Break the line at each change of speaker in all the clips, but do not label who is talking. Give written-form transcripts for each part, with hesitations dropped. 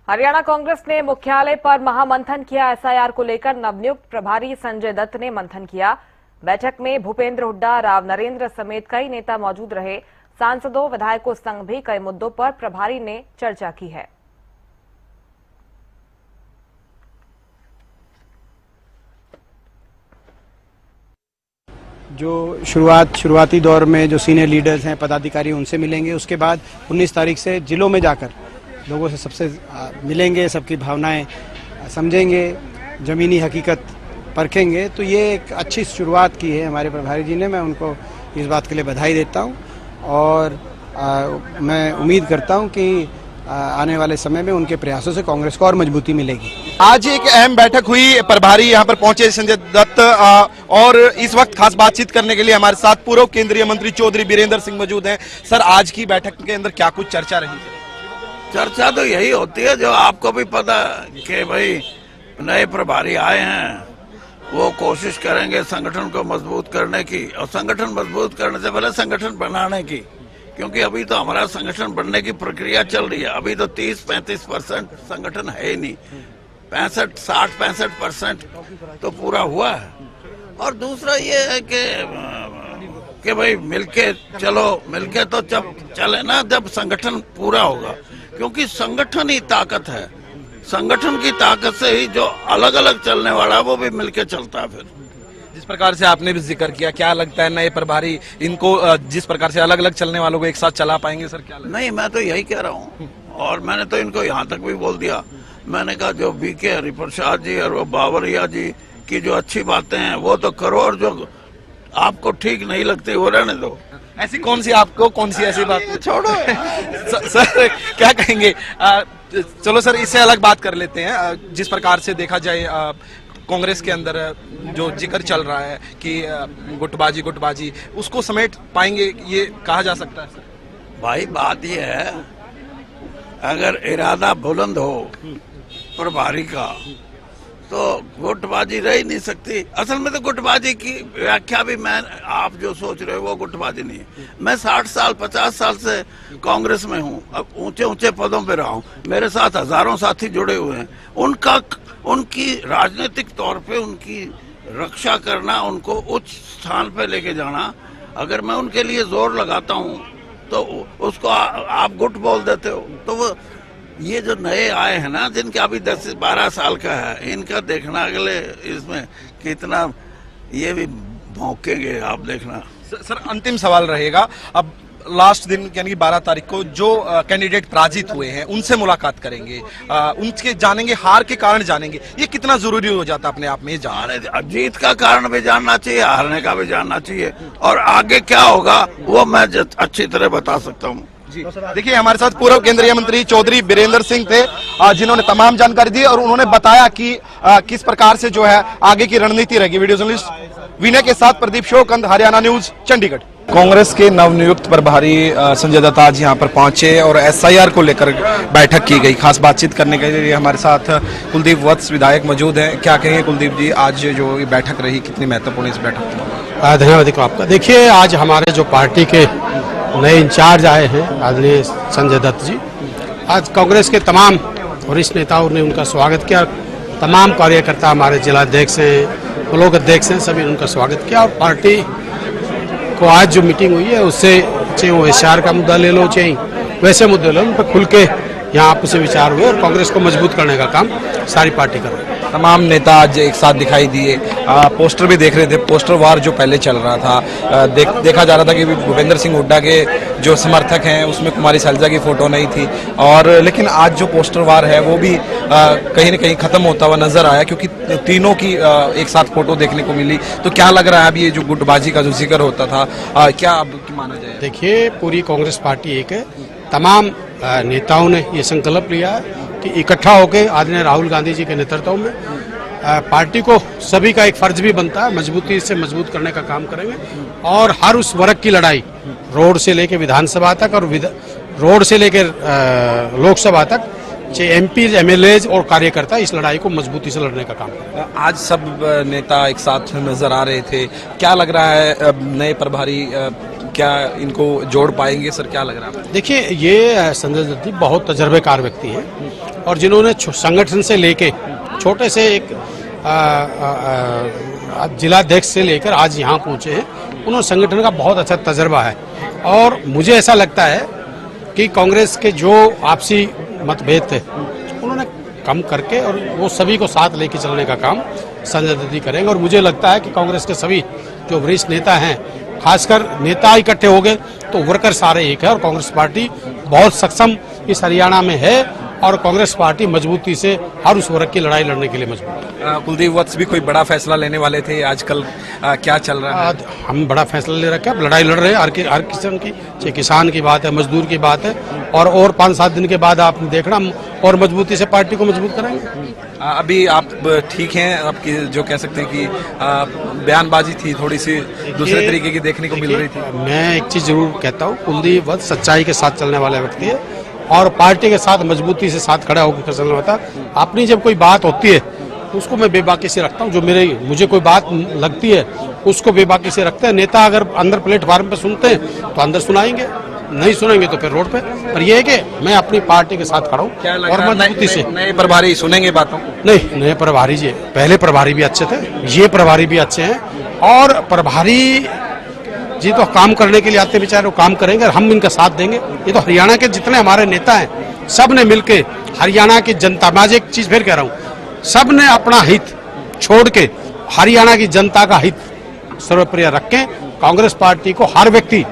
हरियाणा कांग्रेस ने मुख्यालय पर महामंथन किया। एसआईआर को लेकर नवनियुक्त प्रभारी संजय दत्त ने मंथन किया। बैठक में भूपेंद्र हुड्डा, राव नरेंद्र समेत कई नेता मौजूद रहे। सांसदों, विधायकों संग भी कई मुद्दों पर प्रभारी ने चर्चा की है।
जो शुरुआती दौर में जो सीनियर लीडर्स हैं, पदाधिकारी, उनसे मिलेंगे। उसके बाद 19 तारीख से जिलों में जाकर लोगों से सबसे मिलेंगे, सबकी भावनाएं समझेंगे, ज़मीनी हकीकत परखेंगे। तो ये एक अच्छी शुरुआत की है हमारे प्रभारी जी ने। मैं उनको इस बात के लिए बधाई देता हूँ और मैं उम्मीद करता हूँ कि आने वाले समय में उनके प्रयासों से कांग्रेस को और मजबूती मिलेगी।
आज एक अहम बैठक हुई, प्रभारी यहाँ पर पहुंचे संजय दत्त, और इस वक्त खास बातचीत करने के लिए हमारे साथ पूर्व केंद्रीय मंत्री चौधरी बीरेंद्र सिंह मौजूद हैं। सर, आज की बैठक के अंदर क्या कुछ चर्चा रही?
चर्चा तो यही होती है जो आपको भी पता कि भाई नए प्रभारी आए हैं, वो कोशिश करेंगे संगठन को मजबूत करने की, और संगठन मजबूत करने से पहले संगठन बनाने की, क्योंकि अभी तो हमारा संगठन बनने की प्रक्रिया चल रही है। अभी तो 30-35% संगठन है ही नहीं, 60-65% तो पूरा हुआ है। और दूसरा ये है कि भाई मिलके चलो, मिलके तो जब चले ना, जब संगठन पूरा होगा, क्योंकि संगठन ही ताकत है। संगठन की ताकत से ही जो अलग अलग चलने वाला है वो भी मिलके चलता है। फिर
जिस प्रकार से आपने भी जिक्र किया, क्या लगता है नए प्रभारी इनको जिस प्रकार से अलग अलग चलने वालों को एक साथ चला पाएंगे? सर, क्या लगता है?
नहीं, मैं तो यही कह रहा हूँ, और मैंने तो इनको यहाँ तक भी बोल दिया। मैंने कहा जो बीके हरिप्रसाद जी और वो बावरिया जी की जो अच्छी बातें हैं वो तो करो, और जो आपको ठीक नहीं लगती वो रहने दो।
ऐसी कौन सी ऐसी बात
छोड़ो।
सर, क्या कहेंगे? चलो सर, इससे अलग बात कर लेते हैं। जिस प्रकार से देखा जाए कांग्रेस के अंदर जो जिक्र चल रहा है कि गुटबाजी, उसको समेट पाएंगे, ये कहा जा सकता है?
भाई बात ये है, अगर इरादा बुलंद हो प्रभारी का तो गुटबाजी रह ही नहीं सकती। असल में तो गुटबाजी की व्याख्या भी आप जो सोच रहे हो वो गुटबाजी नहीं है। मैं 60 साल 50 साल से कांग्रेस में हूँ, अब ऊंचे ऊंचे पदों पे रहा हूँ, मेरे साथ हजारों साथी जुड़े हुए हैं। उनकी राजनीतिक तौर पे उनकी रक्षा करना, उनको उच्च स्थान पे लेके जाना, अगर मैं उनके लिए जोर लगाता हूँ तो उसको आप गुट बोल देते हो। तो वो ये जो नए आए हैं ना, जिनके अभी 10-12 साल का है, इनका देखना अगले इसमें कितना ये भी भौंकेंगे, आप देखना।
सर, अंतिम सवाल रहेगा। अब लास्ट दिन यानी कि 12 तारीख को जो कैंडिडेट पराजित हुए हैं उनसे मुलाकात करेंगे, उनके जानेंगे, हार के कारण जानेंगे। ये कितना जरूरी हो जाता है अपने आप में?
जीत का कारण भी जानना चाहिए, हारने का भी जानना चाहिए, और आगे क्या होगा वो मैं अच्छी तरह बता सकता हूँ।
देखिए, हमारे साथ पूर्व केंद्रीय मंत्री चौधरी बीरेंद्र सिंह थे, जिन्होंने तमाम जानकारी दी और उन्होंने बताया कि किस प्रकार से जो है आगे की रणनीति रहेगी। वीडियो जर्नलिस्ट विनय के साथ प्रदीप शोकंद, हरियाणा न्यूज, चंडीगढ़। कांग्रेस के नवनियुक्त प्रभारी संजय दत्त आज यहाँ पर पहुंचे और एसआईआर को लेकर बैठक की गई। खास बातचीत करने के लिए हमारे साथ कुलदीप वत्स विधायक मौजूद हैं। क्या कहेंगे कुलदीप जी, आज जो बैठक रही कितनी महत्वपूर्ण इस बैठक की?
धन्यवाद आपका। देखिए, आज हमारे जो पार्टी के नए इंचार्ज आए हैं, आदरणीय संजय दत्त जी, आज कांग्रेस के तमाम वरिष्ठ नेताओं ने उनका स्वागत किया। तमाम कार्यकर्ता, हमारे जिलाध्यक्ष हैं, ब्लॉक अध्यक्ष हैं, सभी उनका स्वागत किया। और पार्टी को आज जो मीटिंग हुई है उससे चाहे वो एसआईआर का मुद्दा ले लो, चाहे वैसे मुद्दे लो, उन पर खुल के यहाँ आपस में विचार हुए और कांग्रेस को मजबूत करने का काम सारी पार्टी कर रही है।
तमाम नेता आज एक साथ दिखाई दिए। पोस्टर भी देख रहे थे, पोस्टर वार जो पहले चल रहा था, देखा जा रहा था कि भूपेंद्र सिंह हुड्डा के जो समर्थक हैं उसमें कुमारी सैलजा की फोटो नहीं थी, और लेकिन आज जो पोस्टर वार है वो भी कहीं न कहीं खत्म होता हुआ नजर आया, क्योंकि तीनों की एक साथ फोटो देखने को मिली। तो क्या लग रहा है अभी ये जो गुटबाजी का जो जिक्र होता था, क्या अब माना जाए?
देखिए, पूरी कांग्रेस पार्टी एक है। तमाम नेताओं ने ये संकल्प लिया है कि इकट्ठा होकर आदरणीय राहुल गांधी जी के नेतृत्व में पार्टी को सभी का एक फर्ज भी बनता है, मजबूती से मजबूत करने का काम करेंगे। और हर उस वर्ग की लड़ाई, रोड से लेकर विधानसभा तक और रोड से लेकर लोकसभा तक, चाहे एमपी, एमएलए और कार्यकर्ता इस लड़ाई को मजबूती से लड़ने का काम करें।
आज सब नेता एक साथ नजर आ रहे थे। क्या लग रहा है नए प्रभारी
क्या इनको जोड़ पाएंगे सर, क्या लग रहा है?
देखिए, ये संजय दत्त जी बहुत तजर्बेकार व्यक्ति हैं और जिन्होंने संगठन से लेके छोटे से एक जिलाध्यक्ष से लेकर आज यहाँ पहुँचे हैं, उन्होंने संगठन का बहुत अच्छा तजर्बा है। और मुझे ऐसा लगता है कि कांग्रेस के जो आपसी मतभेद थे उन्होंने कम करके और वो सभी को साथ लेके चलने का काम संजय दत्त जी करेंगे। और मुझे लगता है कि कांग्रेस के सभी जो वरिष्ठ नेता हैं, खासकर नेता इकट्ठे हो गए तो वर्कर सारे एक है और कांग्रेस पार्टी बहुत सक्षम इस हरियाणा में है और कांग्रेस पार्टी मजबूती से हर उस वर्ग की लड़ाई लड़ने के लिए मजबूत है।
कुलदीप वत्स भी कोई बड़ा फैसला लेने वाले थे, आजकल क्या चल रहा है?
हम बड़ा फैसला ले रखे हैं, लड़ाई लड़ रहे हैं हर किस्म की, चाहे किसान की बात है, मजदूर की बात है और 5-7 दिन के बाद आपने देखना हम और मजबूती से पार्टी को मजबूत करेंगे।
अभी आप ठीक हैं? आपकी जो कह सकते हैं कि बयानबाजी थी थोड़ी सी दूसरे तरीके की देखने को मिल रही थी।
मैं एक चीज जरूर कहता हूँ, कुलदीप वत्स सच्चाई के साथ चलने वाला व्यक्ति है और पार्टी के साथ मजबूती से साथ खड़ा होकर चलने वाला है। अपनी जब कोई बात होती है उसको मैं बेबाकी से रखता हूँ, जो मुझे कोई बात लगती है उसको बेबाकी से रखते हैं। नेता अगर अंदर प्लेटफार्म पे सुनते हैं तो अंदर सुनाएंगे, नहीं सुनेंगे तो फिर रोड पे। पर यह है कि मैं अपनी पार्टी के साथ खड़ा हूँ और मजबूती से।
नए प्रभारी सुनेंगे बातों?
नहीं, नए प्रभारी जी, पहले प्रभारी भी अच्छे थे, ये प्रभारी भी अच्छे हैं और प्रभारी जी तो काम करने के लिए आते बेचारे, वो काम करेंगे और हम इनका साथ देंगे। ये तो हरियाणा के जितने हमारे नेता हैं सब ने मिलके हरियाणा की जनता, मैं आज एक चीज फिर कह रहा हूँ, सब ने अपना हित छोड़ के हरियाणा की जनता का हित सर्वोपरि रख के कांग्रेस पार्टी को हर व्यक्ति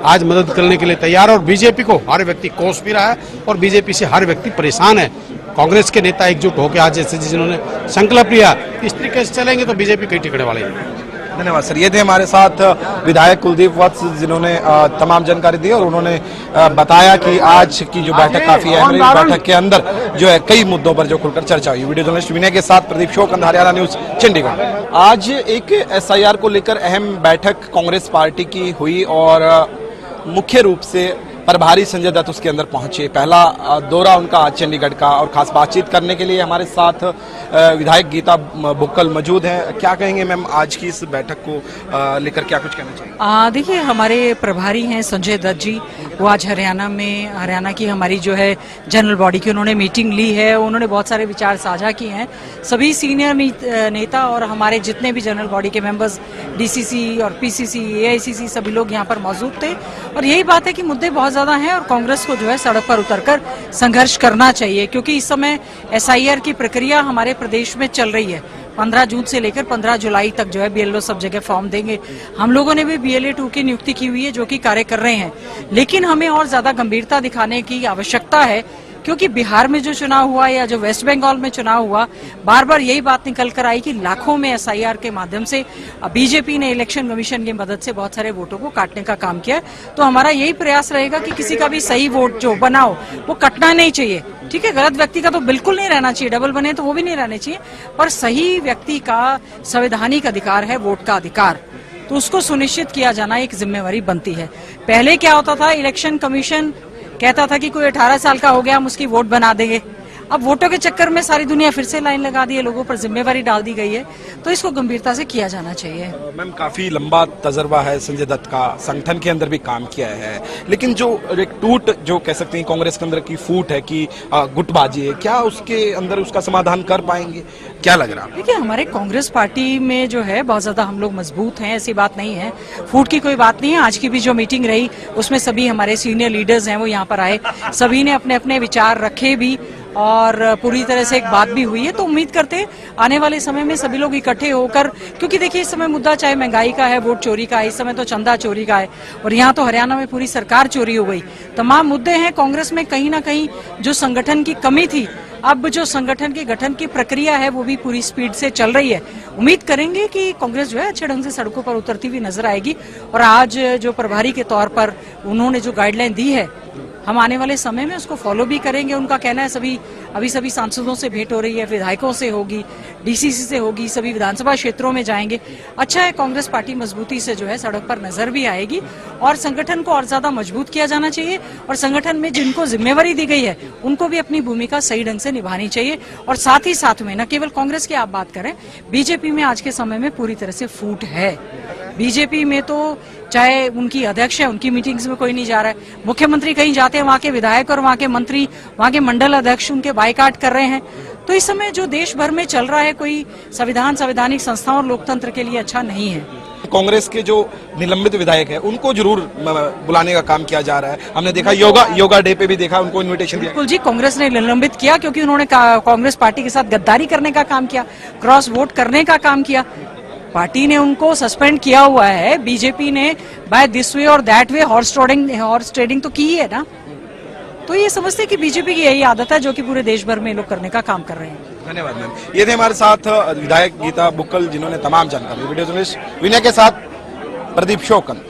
आज मदद करने के लिए तैयार है और बीजेपी को हर व्यक्ति कोस भी रहा है और बीजेपी से हर व्यक्ति परेशान है। कांग्रेस के नेता एकजुट होकर आज जैसे जिन्होंने संकल्प लिया इस तरीके से चलेंगे तो बीजेपी कहीं टिकने वाले नहीं।
धन्यवाद सर। ये थे हमारे साथ विधायक कुलदीप वत्स, जिन्होंने तमाम जानकारी दी और उन्होंने बताया कि आज की जो बैठक काफी अहम रही। बैठक के अंदर जो है कई मुद्दों पर जो खुलकर चर्चा हुई। वीडियो जर्नलिस्ट विनय के साथ प्रदीप शोकंद, हरियाणा न्यूज, चंडीगढ़। आज एक SIR को लेकर अहम बैठक कांग्रेस पार्टी की हुई और मुख्य रूप से प्रभारी संजय दत्त उसके अंदर पहुंचे। पहला दौरा उनका आज चंडीगढ़ का और खास बातचीत करने के लिए हमारे साथ विधायक गीता बुक्कल मौजूद हैं। क्या कहेंगे मैम, आज की इस बैठक को लेकर क्या कुछ कहना चाहिए?
देखिए, हमारे प्रभारी हैं संजय दत्त जी, वो आज हरियाणा की हमारी जो है जनरल बॉडी की उन्होंने मीटिंग ली है। उन्होंने बहुत सारे विचार साझा किए हैं। सभी सीनियर नेता और हमारे जितने भी जनरल बॉडी के मेंबर्स, DCC और PCC, AICC, सभी लोग यहाँ पर मौजूद थे और यही बात है कि मुद्दे बहुत ज्यादा हैं और कांग्रेस को जो है सड़क पर उतरकर संघर्ष करना चाहिए, क्योंकि इस समय SIR की प्रक्रिया हमारे प्रदेश में चल रही है। 15 जून से लेकर 15 जुलाई तक जो है BLO सब जगह फॉर्म देंगे। हम लोगों ने भी BLA 2 की नियुक्ति की हुई है, जो कि कार्य कर रहे हैं, लेकिन हमें और ज्यादा गंभीरता दिखाने की आवश्यकता है, क्योंकि बिहार में जो चुनाव हुआ या जो वेस्ट बंगाल में चुनाव हुआ, बार बार यही बात निकल कर आई कि लाखों में SIR के माध्यम से बीजेपी ने इलेक्शन कमीशन की मदद से बहुत सारे वोटों को काटने का काम किया। तो हमारा यही प्रयास रहेगा कि किसी का भी सही वोट जो बनाओ वो कटना नहीं चाहिए। ठीक है, गलत व्यक्ति का तो बिल्कुल नहीं रहना चाहिए, डबल बने तो वो भी नहीं रहने चाहिए, पर सही व्यक्ति का संवैधानिक अधिकार है वोट का अधिकार, तो उसको सुनिश्चित किया जाना एक जिम्मेवारी बनती है। पहले क्या होता था, इलेक्शन कमीशन कहता था कि कोई 18 साल का हो गया हम उसकी वोट बना देंगे। अब वोटों के चक्कर में सारी दुनिया फिर से लाइन लगा दी है, लोगों पर जिम्मेवारी डाल दी गई है, तो इसको गंभीरता से किया जाना चाहिए।
मैम, काफी लंबा तजर्बा है संजय दत्त का, संगठन के अंदर भी काम किया है, लेकिन जो एक टूट जो कह सकते हैं कांग्रेस के अंदर की फूट है कि गुटबाजी है, क्या उसके अंदर उसका समाधान कर पाएंगे? क्या लग रहा है?
देखिए, हमारे कांग्रेस पार्टी में जो है बहुत ज्यादा हम लोग मजबूत हैं, ऐसी बात नहीं है, फूट की कोई बात नहीं है। आज की भी जो मीटिंग रही उसमें सभी हमारे सीनियर लीडर्स हैं वो यहाँ पर आए, सभी ने अपने अपने विचार रखे भी और पूरी तरह से एक बात भी हुई है। तो उम्मीद करते हैं आने वाले समय में सभी लोग इकट्ठे होकर, क्योंकि देखिए इस समय मुद्दा चाहे महंगाई का है, वोट चोरी का है, इस समय तो चंदा चोरी का है और यहाँ तो हरियाणा में पूरी सरकार चोरी हो गई। तमाम मुद्दे हैं। कांग्रेस में कहीं ना कहीं जो संगठन की कमी थी, अब जो संगठन के गठन की प्रक्रिया है वो भी पूरी स्पीड से चल रही है। उम्मीद करेंगे कि कांग्रेस जो है अच्छे ढंग से सड़कों पर उतरती हुई नजर आएगी। और आज जो प्रभारी के तौर पर उन्होंने जो गाइडलाइन दी है, हम आने वाले समय में उसको फॉलो भी करेंगे। उनका कहना है सभी सांसदों से भेंट हो रही है, विधायकों से होगी, DCC से होगी, सभी विधानसभा क्षेत्रों में जाएंगे। अच्छा है, कांग्रेस पार्टी मजबूती से जो है सड़क पर नजर भी आएगी और संगठन को और ज्यादा मजबूत किया जाना चाहिए और संगठन में जिनको जिम्मेवारी दी गई है उनको भी अपनी भूमिका सही ढंग से निभानी चाहिए। और साथ ही साथ में न केवल कांग्रेस की आप बात करें, बीजेपी में आज के समय में पूरी तरह से फूट है। बीजेपी में तो चाहे उनकी अध्यक्ष है, उनकी मीटिंग्स में कोई नहीं जा रहा है। मुख्यमंत्री कहीं जाते हैं, वहां के विधायक और वहां के मंत्री, वहां के मंडल अध्यक्ष उनके बायकाट कर रहे हैं। तो इस समय जो देश भर में चल रहा है, कोई संवैधानिक संस्थाओं और लोकतंत्र के लिए अच्छा नहीं है।
कांग्रेस के जो निलंबित विधायक हैं उनको जरूर बुलाने का काम किया जा रहा है। हमने देखा योगा डे पे भी देखा, उनको इनविटेशन दिया।
बिल्कुल जी, कांग्रेस ने निलंबित किया क्योंकि उन्होंने कांग्रेस पार्टी के साथ गद्दारी करने का काम किया, क्रॉस वोट करने का काम किया। पार्टी ने उनको सस्पेंड किया हुआ है। बीजेपी ने बाय दिस वे और दैट वे हॉर्स ट्रेडिंग तो की ही है ना। तो ये समझते हैं कि बीजेपी की यही आदत है जो कि पूरे देश भर में लोग करने का काम कर रहे हैं।
धन्यवाद मैम। ये थे हमारे साथ विधायक गीता बुक्कल, जिन्होंने तमाम जानकारी। वीडियो जर्नलिस्ट विनय के साथ प्रदीप शोकन।